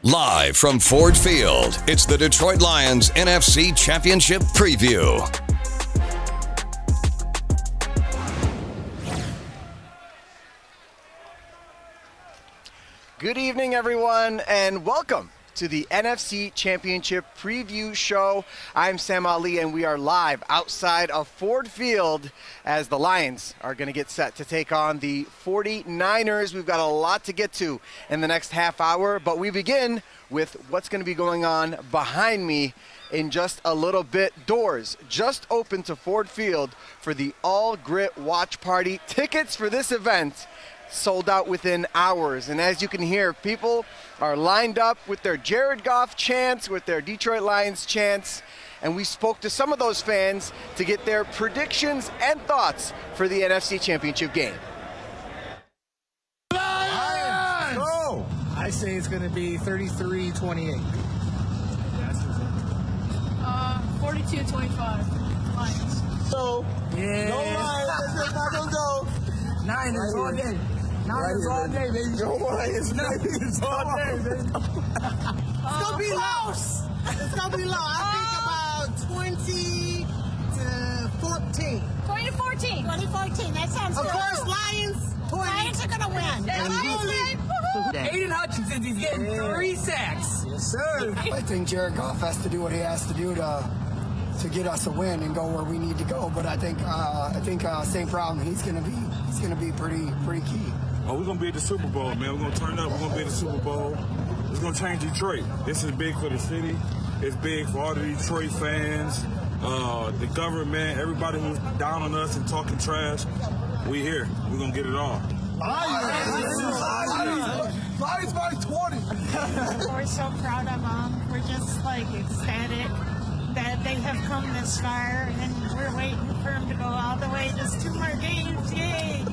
Live from Ford Field, it's the Detroit Lions NFC Championship Preview. Good evening, everyone, and welcome to the NFC Championship Preview Show. I'm Sam Ali, and we are live outside of Ford Field as the Lions are going to get set to take on the 49ers. We've got a lot to get to in the next half hour, but we begin with what's going to be going on behind me in just a little bit. Doors just opened to Ford Field for the All Grit Watch Party. Tickets for this event sold out within hours, and as you can hear, people are lined up with their Jared Goff chants, with their Detroit Lions chants, and we spoke to some of those fans to get their predictions and thoughts for the NFC Championship game. Lions! Go! I say it's going to be 33-28. 42-25. Lions. So, yeah. No Lions. That's not going to go. Niners all day. Niners all day, baby. Go Lions. Niners all day, baby. It's going to be close. It's going to be low. I think about 20 to 14. 20-14. 2014. That sounds Of good. course, Of course, Lions. Lions are going to win. Aiden Hutchinson, he's getting 3 sacks. Yes, sir. I think Jared Goff has to do what he has to do to get us a win and go where we need to go. But I think St. Brown, he's gonna be pretty key. Oh, we're gonna be at the Super Bowl, man. We're gonna turn up. We're gonna be at the Super Bowl. It's gonna change Detroit. This is big for the city. It's big for all the Detroit fans, the government, everybody who's down on us and talking trash. We here. We're gonna get it all. Lions by 20. We're so proud of them. We're just ecstatic that they have come this far, and we're waiting for them to go all the way. Just 2 more games. Yay!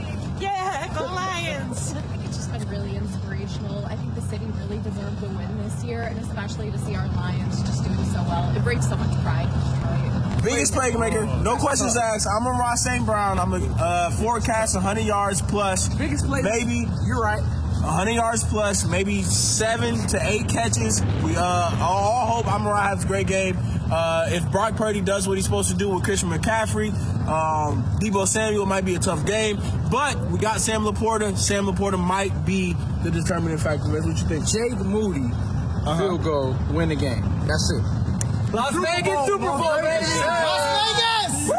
Yeah, go Lions! I think it's just been really inspirational. I think the city really deserved the win this year, and especially to see our Lions just doing so well. It brings so much pride to Detroit. Biggest playmaker, no questions asked. I'm gonna ride St. Brown. I'm gonna forecast 100 yards plus. Biggest play, maybe. You're right. 100 yards plus, maybe 7 to 8 catches. We all hope Amon-Ra has a great game. If Brock Purdy does what he's supposed to do with Christian McCaffrey, Deebo Samuel might be a tough game, but we got Sam Laporta. Sam Laporta might be the determining factor. That's what you think. Jake Moody, field goal, win the game. That's it. Las Vegas Super Bowl, baby! Las Vegas!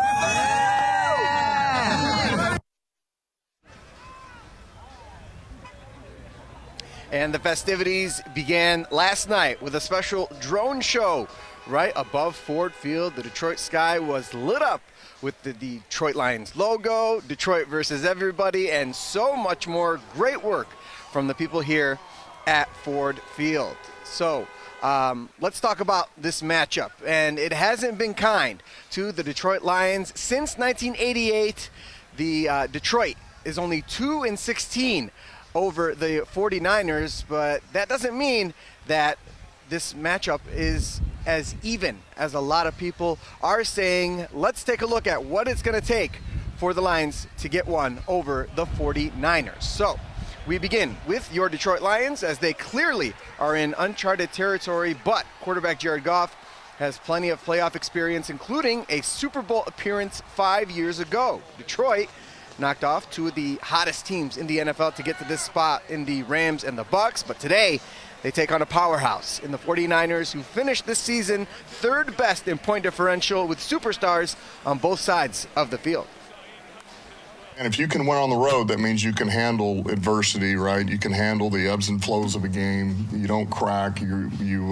And the festivities began last night with a special drone show right above Ford Field. The Detroit sky was lit up with the Detroit Lions logo, Detroit versus everybody, and so much more great work from the people here at Ford Field. So let's talk about this matchup. And it hasn't been kind to the Detroit Lions since 1988. The Detroit is only 2-16 over the 49ers, but that doesn't mean that this matchup is as even as a lot of people are saying. Let's take a look at what it's going to take for the Lions to get one over the 49ers. So we begin with your Detroit Lions, as they clearly are in uncharted territory, but quarterback Jared Goff has plenty of playoff experience, including a Super Bowl appearance 5 years ago. Detroit knocked off 2 of the hottest teams in the NFL to get to this spot in the Rams and the Bucks, but today they take on a powerhouse in the 49ers, who finished this season 3rd best in point differential with superstars on both sides of the field. And if you can win on the road, that means you can handle adversity, right? You can handle the ebbs and flows of a game. You don't crack. You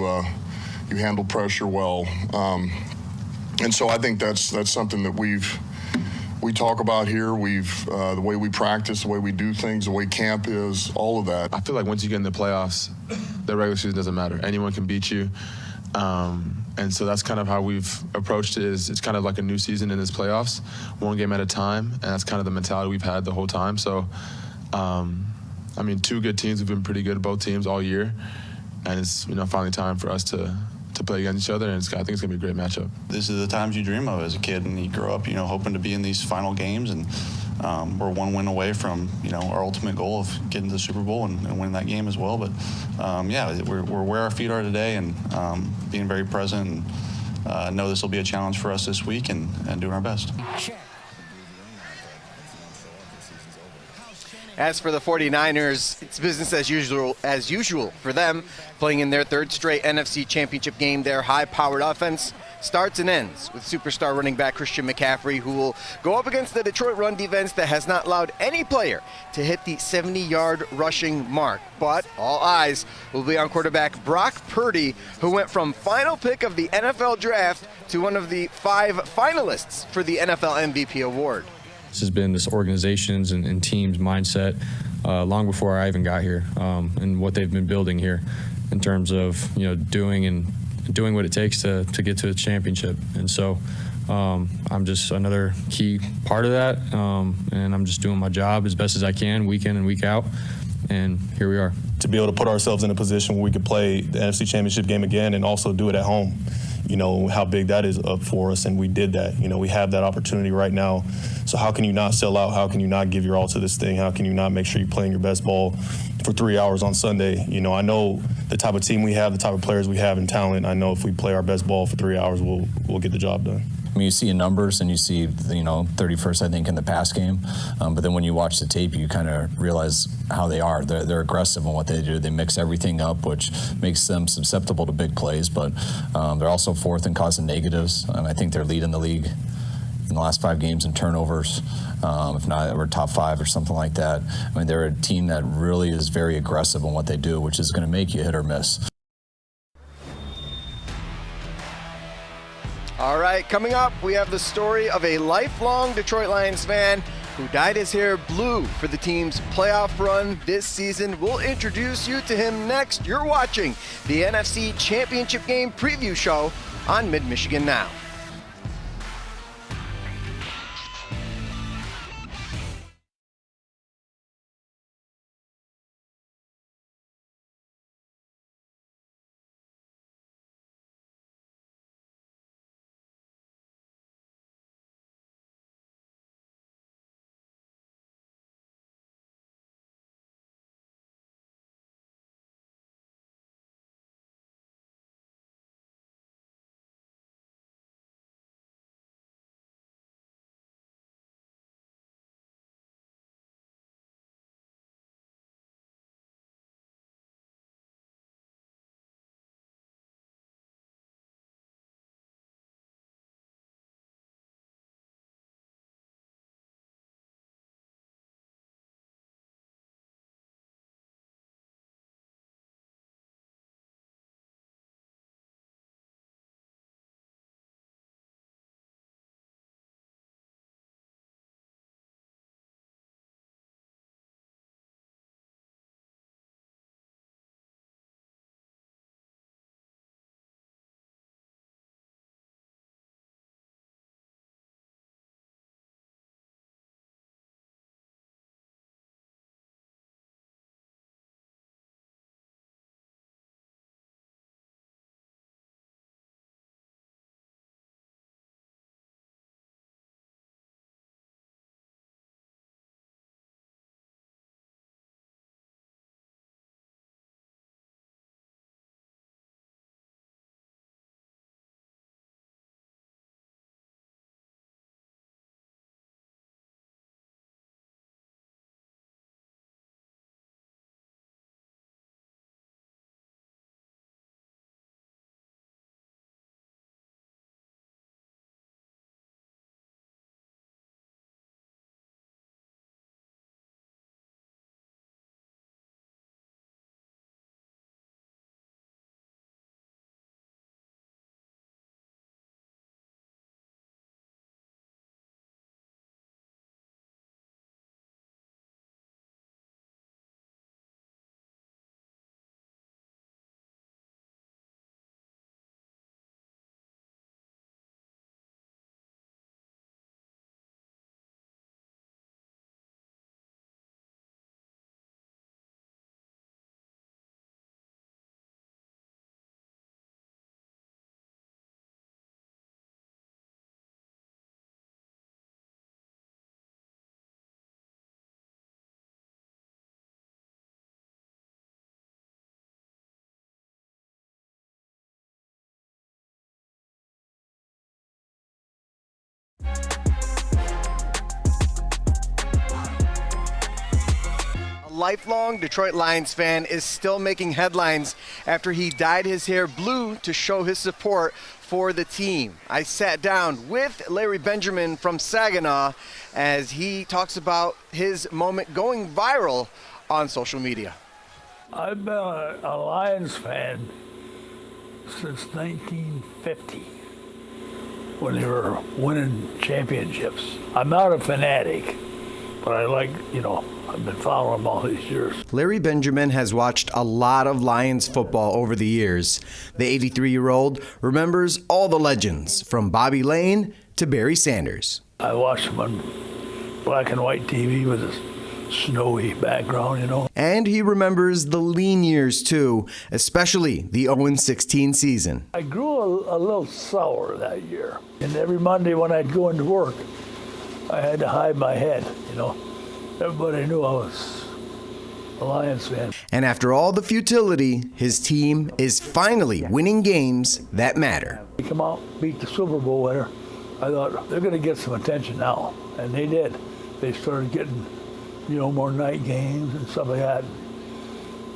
handle pressure well. And so I think that's something that we talk about here. The way we practice, the way we do things, the way camp is, all of that. I feel like once you get in the playoffs, the regular season doesn't matter. Anyone can beat you. And so that's kind of how we've approached it. It's kind of like a new season in this playoffs, 1 game at a time. And that's kind of the mentality we've had the whole time. So, 2 good teams. We've been pretty good, both teams, all year. And it's, finally time for us to play against each other, and I think it's going to be a great matchup. This is the times you dream of as a kid, and you grow up, hoping to be in these final games, and we're one win away from, our ultimate goal of getting to the Super Bowl and winning that game as well. But yeah, we're where our feet are today, and being very present, and know this will be a challenge for us this week, and doing our best. As for the 49ers, it's business as usual for them, playing in their third straight NFC Championship game. Their high-powered offense starts and ends with superstar running back Christian McCaffrey, who will go up against the Detroit run defense that has not allowed any player to hit the 70-yard rushing mark. But all eyes will be on quarterback Brock Purdy, who went from final pick of the NFL draft to one of the 5 finalists for the NFL MVP award. This has been this organization's and team's mindset long before I even got here, and what they've been building here in terms of doing what it takes to get to a championship. And so I'm just another key part of that, and I'm just doing my job as best as I can week in and week out, and here we are. To be able to put ourselves in a position where we could play the NFC Championship game again and also do it at home, how big that is up for us, and we did that. We have that opportunity right now. So how can you not sell out? How can you not give your all to this thing? How can you not make sure you're playing your best ball for 3 hours on Sunday? I know the type of team we have, the type of players we have, and talent. I know if we play our best ball for 3 hours, we'll get the job done. I mean, you see numbers and you see, 31st, I think, in the pass game. But then when you watch the tape, you kind of realize how they are. They're aggressive in what they do. They mix everything up, which makes them susceptible to big plays. But they're also fourth in causing negatives. I think they're leading the league in the last 5 games in turnovers. If not, we're top 5 or something like that. I mean, they're a team that really is very aggressive in what they do, which is going to make you hit or miss. All right, coming up, we have the story of a lifelong Detroit Lions fan who dyed his hair blue for the team's playoff run this season. We'll introduce you to him next. You're watching the NFC Championship Game Preview Show on Mid-Michigan Now. lifelong Detroit Lions fan, is still making headlines after he dyed his hair blue to show his support for the team. I sat down with Larry Benjamin from Saginaw as he talks about his moment going viral on social media. I've been a Lions fan since 1950 when they were winning championships. I'm not a fanatic, but I like, I've been following them all these years. Larry Benjamin has watched a lot of Lions football over the years. The 83-year-old remembers all the legends, from Bobby Lane to Barry Sanders. I watched them on black and white TV with a snowy background, And he remembers the lean years, too, especially the 0-16 season. I grew a little sour that year. And every Monday when I'd go into work, I had to hide my head, Everybody knew I was a Lions fan. And after all the futility, his team is finally winning games that matter. They come out, beat the Super Bowl winner. I thought, they're going to get some attention now. And they did. They started getting, more night games and stuff like that.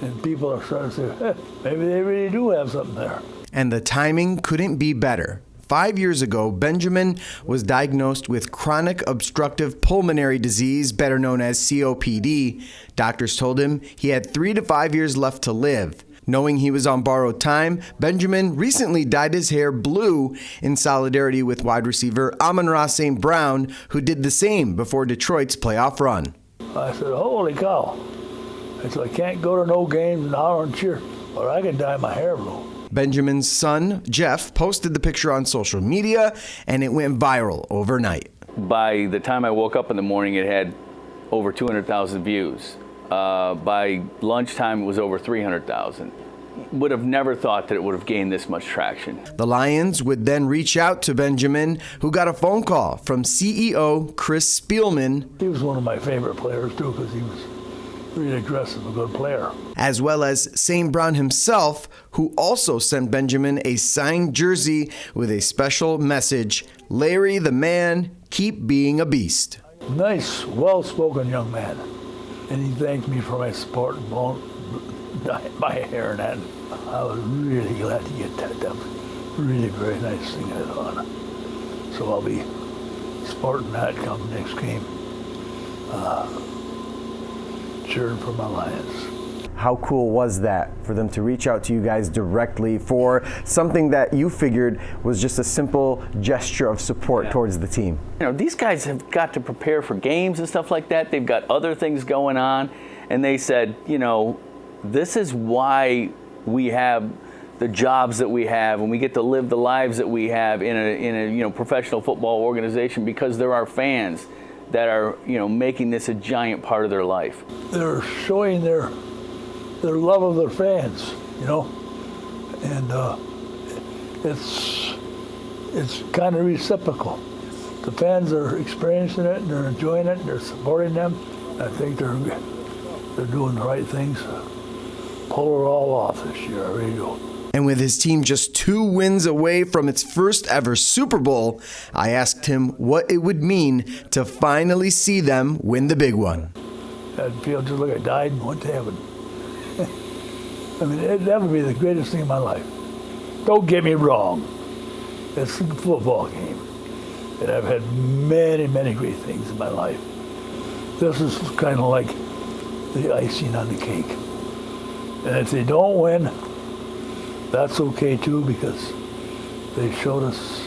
And people are starting to say, maybe they really do have something there. And the timing couldn't be better. 5 years ago, Benjamin was diagnosed with chronic obstructive pulmonary disease, better known as COPD. Doctors told him he had 3 to 5 years left to live. Knowing he was on borrowed time, Benjamin recently dyed his hair blue in solidarity with wide receiver Amon-Ra St. Brown, who did the same before Detroit's playoff run. I said, holy cow. I said, I can't go to no games and holler and cheer, but I can dye my hair blue. Benjamin's son, Jeff, posted the picture on social media, and it went viral overnight. By the time I woke up in the morning, it had over 200,000 views. By lunchtime, it was over 300,000. Would have never thought that it would have gained this much traction. The Lions would then reach out to Benjamin, who got a phone call from CEO Chris Spielman. He was one of my favorite players, too, because he was really aggressive, a good player. As well as St. Brown himself, who also sent Benjamin a signed jersey with a special message, Larry the man, keep being a beast. Nice, well-spoken young man. And he thanked me for my support and my hair and that. I was really glad to get that done. Really very nice thing I thought. So I'll be sporting that come next game. Cheering for my Lions. How cool was that for them to reach out to you guys directly for something that you figured was just a simple gesture of support towards the team? These guys have got to prepare for games and stuff like that. They've got other things going on. And they said, this is why we have the jobs that we have and we get to live the lives that we have in a professional football organization, because there are fans that are, making this a giant part of their life. They're showing their love of their fans, and it's kind of reciprocal. The fans are experiencing it and they're enjoying it and they're supporting them. I think they're doing the right things to pull it all off this year. I really do. And with his team just 2 wins away from its first ever Super Bowl, I asked him what it would mean to finally see them win the big one. I'd feel just like I died and went to heaven. I mean, that would be the greatest thing in my life. Don't get me wrong. It's a football game. And I've had many, many great things in my life. This is kind of like the icing on the cake. And if they don't win, that's okay too, because they showed us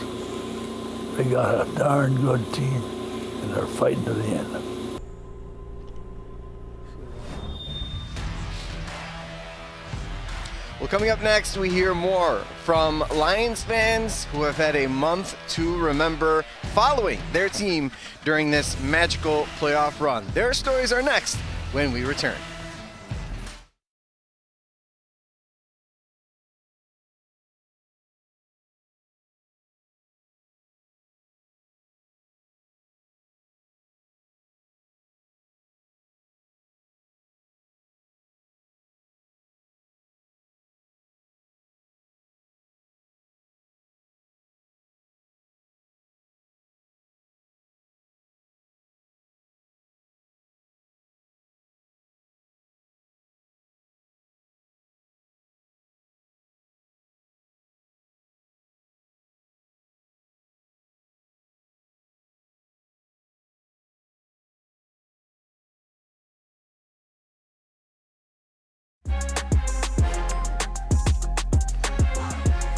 they got a darn good team and they're fighting to the end. Well, coming up next, we hear more from Lions fans who have had a month to remember following their team during this magical playoff run. Their stories are next when we return.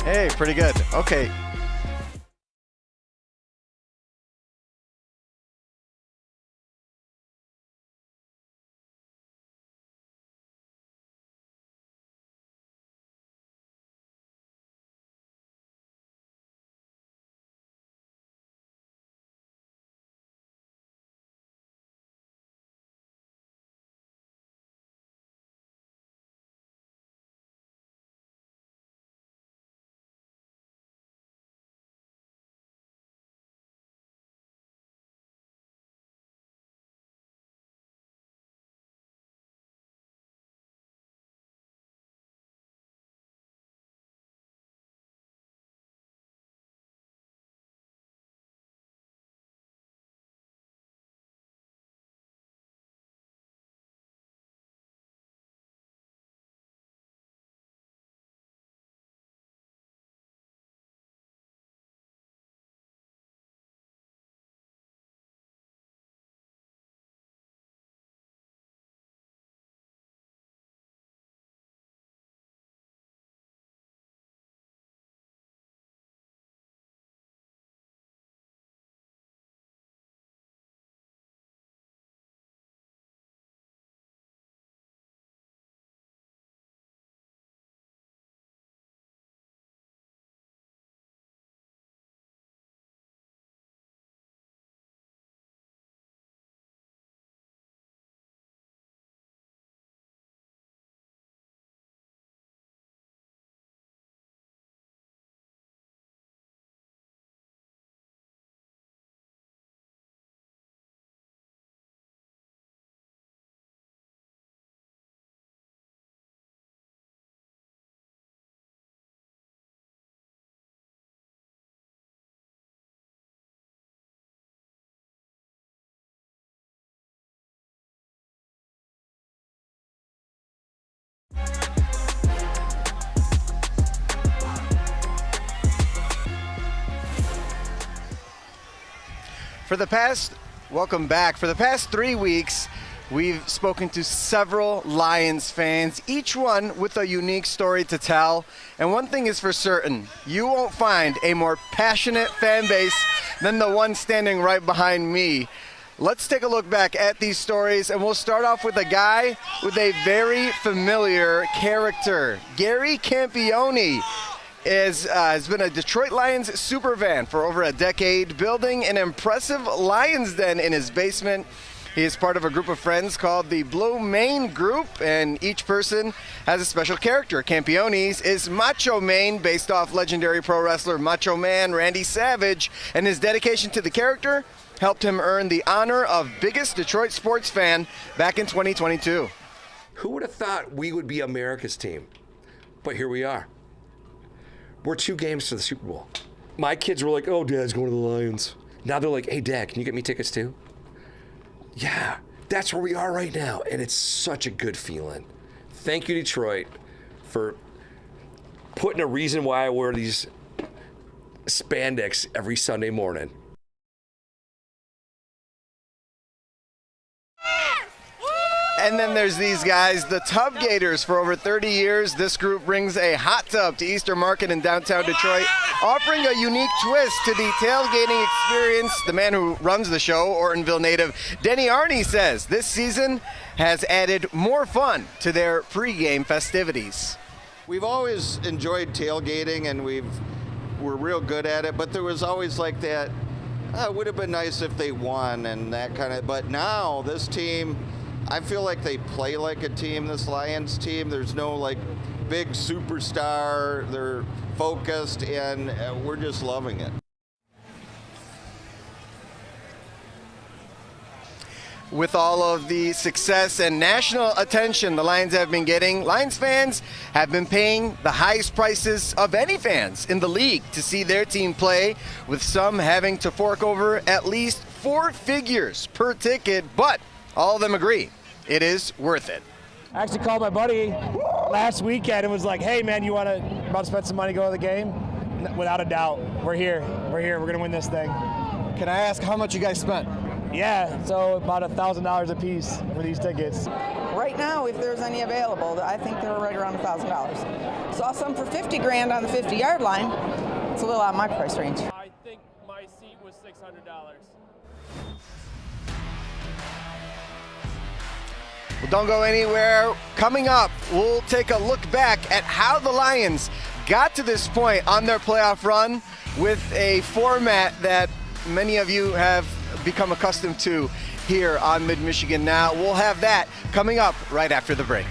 Hey, pretty good. Okay. Welcome back. For the past 3 weeks, we've spoken to several Lions fans, each one with a unique story to tell. And one thing is for certain, you won't find a more passionate fan base than the one standing right behind me. Let's take a look back at these stories, and we'll start off with a guy with a very familiar character. Gary Campione has been a Detroit Lions super fan for over a decade, building an impressive Lions den in his basement. He is part of a group of friends called the Blue Mane Group, and each person has a special character. Campione's is Macho Man, based off legendary pro wrestler Macho Man Randy Savage, and his dedication to the character helped him earn the honor of biggest Detroit sports fan back in 2022. Who would have thought we would be America's team? But here we are. We're 2 games to the Super Bowl. My kids were like, oh, Dad's going to the Lions. Now they're like, hey, Dad, can you get me tickets too? Yeah, that's where we are right now, and it's such a good feeling. Thank you, Detroit, for putting a reason why I wear these spandex every Sunday morning. And then there's these guys, the Tub Gators. For over 30 years, this group brings a hot tub to Eastern Market in downtown Detroit, offering a unique twist to the tailgating experience. The man who runs the show, Ortonville native Denny Arney, says this season has added more fun to their pregame festivities. We've always enjoyed tailgating, and we're real good at it, but there was always like that, it would have been nice if they won and that kind of, but now this team, I feel like they play like a team, this Lions team. There's no like big superstar. They're focused, and we're just loving it. With all of the success and national attention the Lions have been getting, Lions fans have been paying the highest prices of any fans in the league to see their team play, with some having to fork over at least 4 figures per ticket, but all of them agree it is worth it. I actually called my buddy last weekend and was like, hey man, you about to spend some money, go to the game? Without a doubt, we're here. We're going to win this thing. Can I ask how much you guys spent? Yeah, so about $1,000 a piece for these tickets. Right now, if there's any available, I think they're right around $1,000. Saw some for 50 grand on the 50-yard line. It's a little out of my price range. I think my seat was $600. Well, don't go anywhere. Coming up, we'll take a look back at how the Lions got to this point on their playoff run with a format that many of you have become accustomed to here on Mid-Michigan Now. We'll have that coming up right after the break.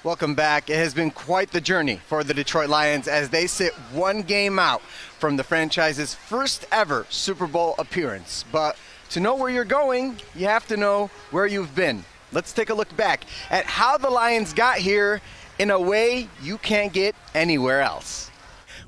Welcome back. It has been quite the journey for the Detroit Lions as they sit one game out from the franchise's first ever Super Bowl appearance. But to know where you're going, you have to know where you've been. Let's take a look back at how the Lions got here in a way you can't get anywhere else.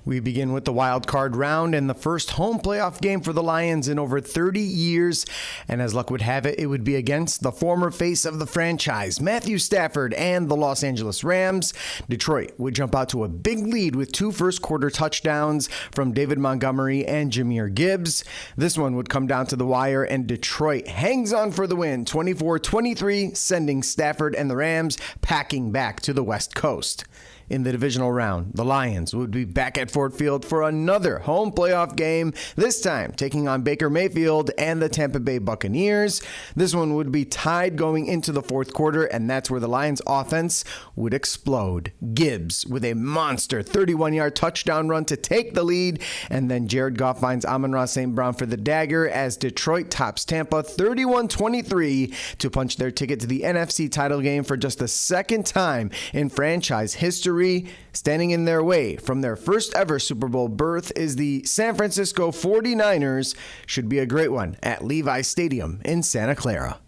We begin with the wild card round and the first home playoff game for the Lions in over 30 years. And as luck would have it, it would be against the former face of the franchise, Matthew Stafford, and the Los Angeles Rams. Detroit would jump out to a big lead with 2 first-quarter touchdowns from David Montgomery and Jahmyr Gibbs. This one would come down to the wire, and Detroit hangs on for the win, 24-23, sending Stafford and the Rams packing back to the West Coast. in the divisional round, the Lions would be back at Ford Field for another home playoff game, this time taking on Baker Mayfield and the Tampa Bay Buccaneers. This one would be tied going into the fourth quarter, and that's where the Lions offense would explode. Gibbs with a monster 31-yard touchdown run to take the lead, and then Jared Goff finds Amon-Ra St. Brown for the dagger as Detroit tops Tampa 31-23 to punch their ticket to the NFC title game for just the second time in franchise history. Standing in their way from their first ever Super Bowl berth is the San Francisco 49ers. Should be a great one at Levi Stadium in Santa Clara.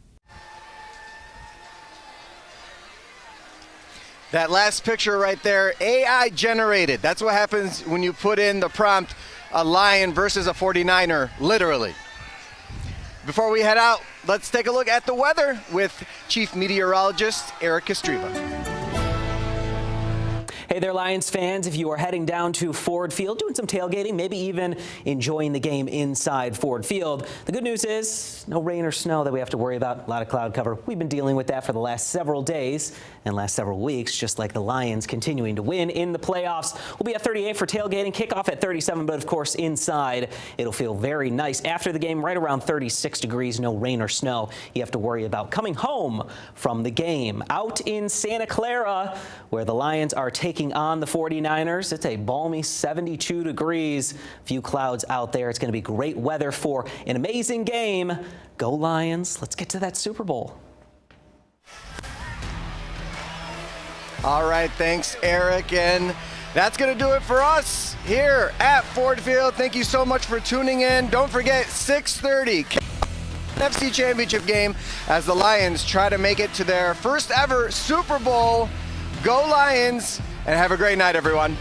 That last picture right there, AI generated. That's what happens when you put in the prompt, a Lion versus a 49er, literally. Before we head out, let's take a look at the weather with Chief Meteorologist Eric Castriva. Hey there, Lions fans. If you are heading down to Ford Field, doing some tailgating, maybe even enjoying the game inside Ford Field, the good news is no rain or snow that we have to worry about. A lot of cloud cover. We've been dealing with that for the last several days and last several weeks, just like the Lions continuing to win in the playoffs. We'll be at 38 for tailgating, kickoff at 37, but of course inside it'll feel very nice after the game, right around 36 degrees, no rain or snow you have to worry about coming home from the game. Out in Santa Clara, where the Lions are taking on the 49ers, it's a balmy 72 degrees. Few clouds out there. It's going to be great weather for an amazing game. Go Lions. Let's get to that Super Bowl. All right, thanks, Eric. And that's going to do it for us here at Ford Field. Thank you so much for tuning in. Don't forget, 6:30, NFC Championship game as the Lions try to make it to their first ever Super Bowl. Go Lions, and have a great night, everyone.